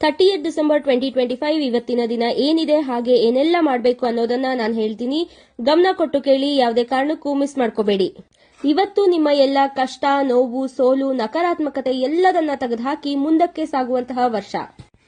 30th December 2025 ಇವತ್ತಿನ ದಿನ ಏನಿದೆ ಹಾಗೆ ಏನೆಲ್ಲ ಮಾಡಬೇಕು ಅನ್ನೋದನ್ನ ನಾನು ಹೇಳ್ತೀನಿ. ಗಮನ ಕೊಟ್ಟು ಕೇಳಿ, ಯಾವುದೇ ಕಾರಣಕ್ಕೂ ಮಿಸ್ ಮಾಡ್ಕೋಬೇಡಿ. ಇವತ್ತು ನಿಮ್ಮ ಎಲ್ಲ ಕಷ್ಟ, ನೋವು, ಸೋಲು, ನಕಾರಾತ್ಮಕತೆ ಎಲ್ಲದನ್ನ ತೆಗೆದುಹಾಕಿ ಮುಂದಕ್ಕೆ ಸಾಗುವಂತಹ ವರ್ಷ.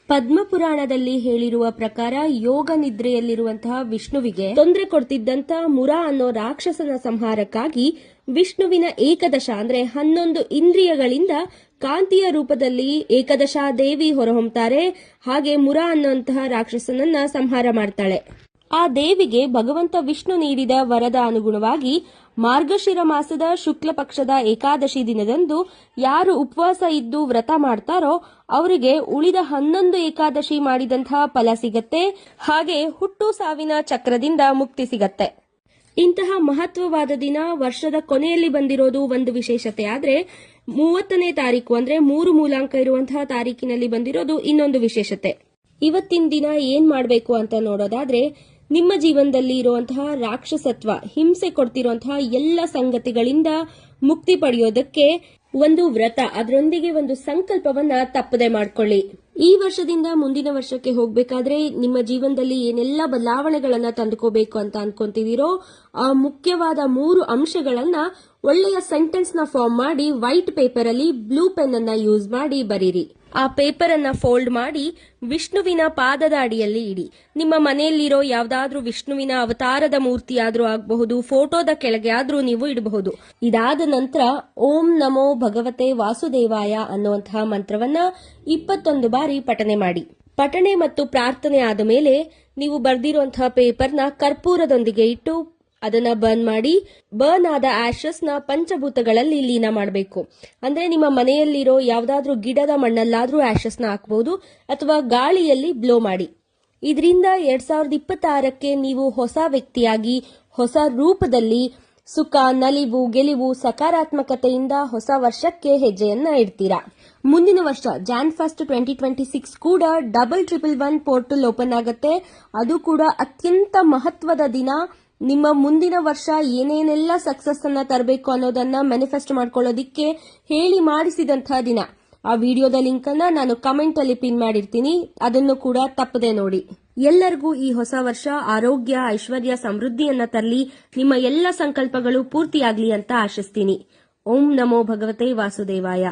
ಪದ್ಮಪುರಾಣದಲ್ಲಿ ಹೇಳಿರುವ ಪ್ರಕಾರ ಯೋಗ ನಿದ್ರೆಯಲ್ಲಿರುವಂತಹ ವಿಷ್ಣುವಿಗೆ ತೊಂದರೆ ಕೊಡ್ತಿದ್ದಂತ ಮುರ ಅನ್ನೋ ರಾಕ್ಷಸನ ಸಂಹಾರಕ್ಕಾಗಿ ವಿಷ್ಣುವಿನ ಏಕದಶ ಅಂದ್ರೆ 11 ಇಂದ್ರಿಯಗಳಿಂದ ಕಾಂತಿಯ ರೂಪದಲ್ಲಿ ಏಕದಶ ದೇವಿ ಹೊರಹೊಮ್ಮುತ್ತಾರೆ. ಹಾಗೆ ಮುರ ಅನ್ನುವಂತಹ ರಾಕ್ಷಸನನ್ನ ಸಂಹಾರ ಮಾಡ್ತಾಳೆ. ಆ ದೇವಿಗೆ ಭಗವಂತ ವಿಷ್ಣು ನೀಡಿದ ವರದ ಅನುಗುಣವಾಗಿ ಮಾರ್ಗಶಿರ ಮಾಸದ ಶುಕ್ಲ ಪಕ್ಷದ ಏಕಾದಶಿ ದಿನದಂದು ಯಾರು ಉಪವಾಸ ಇದ್ದು ವ್ರತ ಮಾಡ್ತಾರೋ ಅವರಿಗೆ ಉಳಿದ 11 ಏಕಾದಶಿ ಮಾಡಿದಂತಹ ಫಲ ಸಿಗತ್ತೆ. ಹಾಗೆ ಹುಟ್ಟು ಸಾವಿನ ಚಕ್ರದಿಂದ ಮುಕ್ತಿ ಸಿಗತ್ತೆ. ಇಂತಹ ಮಹತ್ವವಾದ ದಿನ ವರ್ಷದ ಕೊನೆಯಲ್ಲಿ ಬಂದಿರೋದು ಒಂದು ವಿಶೇಷತೆ. ಆದ್ರೆ 30ನೇ ತಾರೀಕು ಅಂದ್ರೆ 3 ಮೂಲಾಂಕ ಇರುವಂತಹ ತಾರೀಕಿನಲ್ಲಿ ಬಂದಿರೋದು ಇನ್ನೊಂದು ವಿಶೇಷತೆ. ಇವತ್ತಿನ ದಿನ ಏನ್ ಮಾಡಬೇಕು ಅಂತ ನೋಡೋದಾದ್ರೆ, ನಿಮ್ಮ ಜೀವನದಲ್ಲಿ ಇರುವಂತಹ ರಾಕ್ಷಸತ್ವ, ಹಿಂಸೆ ಕೊಡ್ತಿರುವಂತಹ ಎಲ್ಲ ಸಂಗತಿಗಳಿಂದ ಮುಕ್ತಿ ಪಡೆಯೋದಕ್ಕೆ ಒಂದು ವ್ರತ, ಅದರೊಂದಿಗೆ ಒಂದು ಸಂಕಲ್ಪವನ್ನ ತಪ್ಪದೆ ಮಾಡ್ಕೊಳ್ಳಿ. ಈ ವರ್ಷದಿಂದ ಮುಂದಿನ ವರ್ಷಕ್ಕೆ ಹೋಗ್ಬೇಕಾದ್ರೆ ನಿಮ್ಮ ಜೀವನದಲ್ಲಿ ಏನೆಲ್ಲ ಬದಲಾವಣೆಗಳನ್ನ ತಂದುಕೋಬೇಕು ಅಂತ ಅನ್ಕೊಂತಿದ್ದೀರೋ ಆ ಮುಖ್ಯವಾದ 3 ಅಂಶಗಳನ್ನ ಒಳ್ಳೆಯ ಸೆಂಟೆನ್ಸ್ ನ ಫಾರ್ಮ್ ಮಾಡಿ ವೈಟ್ ಪೇಪರ್ ಅಲ್ಲಿ ಬ್ಲೂ ಪೆನ್ ಅನ್ನ ಯೂಸ್ ಮಾಡಿ ಬರೀರಿ. ಆ ಪೇಪರ್ ಅನ್ನ ಫೋಲ್ಡ್ ಮಾಡಿ ವಿಷ್ಣುವಿನ ಪಾದದ ಅಡಿಯಲ್ಲಿ ಇಡಿ. ನಿಮ್ಮ ಮನೆಯಲ್ಲಿರೋ ಯಾವ್ದಾದ್ರೂ ವಿಷ್ಣುವಿನ ಅವತಾರದ ಮೂರ್ತಿ ಆದ್ರೂ ಆಗಬಹುದು, ಫೋಟೋದ ಕೆಳಗೆ ಆದ್ರೂ ನೀವು ಇಡಬಹುದು. ಇದಾದ ನಂತರ ಓಂ ನಮೋ ಭಗವತೆ ವಾಸುದೇವಾಯ ಅನ್ನುವಂತಹ ಮಂತ್ರವನ್ನ 21 ಬಾರಿ ಪಠನೆ ಮಾಡಿ. ಪಠನೆ ಮತ್ತು ಪ್ರಾರ್ಥನೆ ಆದ ಮೇಲೆ ನೀವು ಬರೆದಿರುವಂತಹ ಪೇಪರ್ನ ಕರ್ಪೂರದೊಂದಿಗೆ ಇಟ್ಟು ಅದನ್ನ ಬರ್ನ್ ಮಾಡಿ, ಬರ್ನ್ ಆದ ಆಶಸ್ ನ ಪಂಚಭೂತಗಳಲ್ಲಿ ಲೀನ ಮಾಡಬೇಕು. ಅಂದ್ರೆ ನಿಮ್ಮ ಮನೆಯಲ್ಲಿರೋ ಯಾವ್ದಾದ್ರೂ ಗಿಡದ ಮಣ್ಣಲ್ಲಾದ್ರೂ ಆಶಸ್ ನ ಹಾಕಬಹುದು ಅಥವಾ ಗಾಳಿಯಲ್ಲಿ ಬ್ಲೋ ಮಾಡಿ. ಇದರಿಂದ 2026ಕ್ಕೆ ನೀವು ಹೊಸ ವ್ಯಕ್ತಿಯಾಗಿ ಹೊಸ ರೂಪದಲ್ಲಿ ಸುಖ, ನಲಿವು, ಗೆಲುವು, ಸಕಾರಾತ್ಮಕತೆಯಿಂದ ಹೊಸ ವರ್ಷಕ್ಕೆ ಹೆಜ್ಜೆಯನ್ನ ಇಡ್ತೀರಾ. ಮುಂದಿನ ವರ್ಷ Jan 1, 2026 ಕೂಡ 1111 ಪೋರ್ಟಲ್ ಓಪನ್ ಆಗುತ್ತೆ. ಅದು ಕೂಡ ಅತ್ಯಂತ ಮಹತ್ವದ ದಿನ. ನಿಮ್ಮ ಮುಂದಿನ ವರ್ಷ ಏನೇನೆಲ್ಲ ಸಕ್ಸಸ್ ಅನ್ನ ತರಬೇಕು ಅನ್ನೋದನ್ನ ಮ್ಯಾನಿಫೆಸ್ಟ್ ಮಾಡ್ಕೊಳ್ಳೋದಿಕ್ಕೆ ಹೇಳಿ ಮಾಡಿಸಿದಂತಹ ದಿನ. ಆ ವಿಡಿಯೋದ ಲಿಂಕ್ ಅನ್ನ ನಾನು ಕಮೆಂಟ್ ಅಲ್ಲಿ ಪಿನ್ ಮಾಡಿರ್ತೀನಿ, ಅದನ್ನು ಕೂಡ ತಪ್ಪದೆ ನೋಡಿ. ಎಲ್ಲರಿಗೂ ಈ ಹೊಸ ವರ್ಷ ಆರೋಗ್ಯ, ಐಶ್ವರ್ಯ, ಸಮೃದ್ಧಿಯನ್ನ ತರಲಿ, ನಿಮ್ಮ ಎಲ್ಲ ಸಂಕಲ್ಪಗಳು ಪೂರ್ತಿಯಾಗ್ಲಿ ಅಂತ ಆಶಿಸ್ತೀನಿ. ಓಂ ನಮೋ ಭಗವತೆ ವಾಸುದೇವಾಯ.